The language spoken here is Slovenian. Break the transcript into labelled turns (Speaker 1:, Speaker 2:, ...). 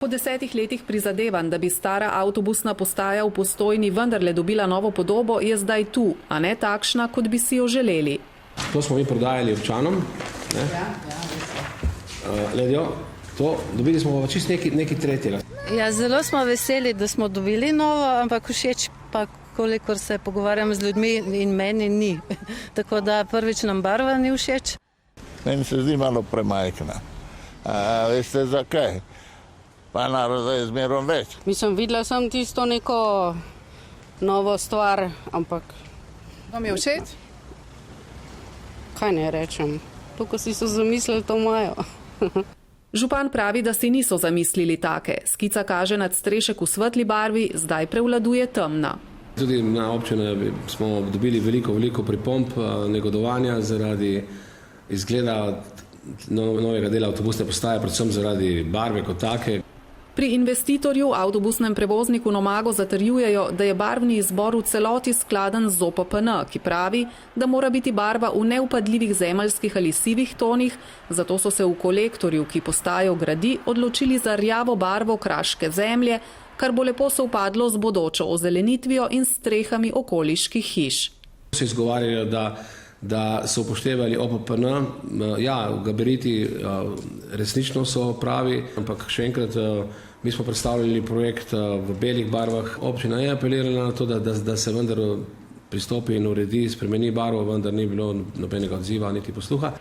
Speaker 1: Po 10 letih prizadevanj, da bi stara avtobusna postaja v Postojni vendarle dobila novo podobo, je zdaj tu, a ne takšna, kot bi si jo želeli.
Speaker 2: To smo mi prodajali občanom. Ledjo, to dobili smo pa čisto nekaj tretjega.
Speaker 3: Ja, zelo smo veseli, da smo dobili novo, ampak všeč pa, kolikor se pogovarjam z ljudmi, in meni ni. Tako da prvič nam barva ni všeč.
Speaker 4: Meni se zdi malo premajhna. Veste zakaj? Pa naroda je zmerom več.
Speaker 5: Mislim, videla sem tisto neko novo stvar, ampak...
Speaker 1: Vam je všeč?
Speaker 5: Kaj ne rečem? To, ko si so zamislili, to imajo.
Speaker 1: Župan pravi, da si niso zamislili take. Skica kaže nadstrešek v svetli barvi, zdaj prevladuje temna.
Speaker 2: Tudi na občine smo dobili veliko pripomb, negodovanja zaradi izgleda novega dela avtobusne postaje, predvsem zaradi barve kot take.
Speaker 1: Pri investitorju, avtobusnem prevozniku Nomago, zatrjujejo, da je barvni izbor v celoti skladen z ZOPPN, ki pravi, da mora biti barva v neupadljivih zemeljskih ali sivih tonih, zato so se v kolektorju, ki postajo gradi, odločili za rjavo barvo kraške zemlje, kar bo lepo sovpadlo z bodočo ozelenitvijo in strehami okoliških hiš.
Speaker 2: Se izgovarjajo, da so upoštevali OPPN, ja, gabariti resnično so pravi, ampak še enkrat, mi smo predstavljali projekt v belih barvah. Občina je apelirala na to, da se vendar pristopi in uredi, spremeni barvo, vendar ni bilo nobenega odziva niti posluha.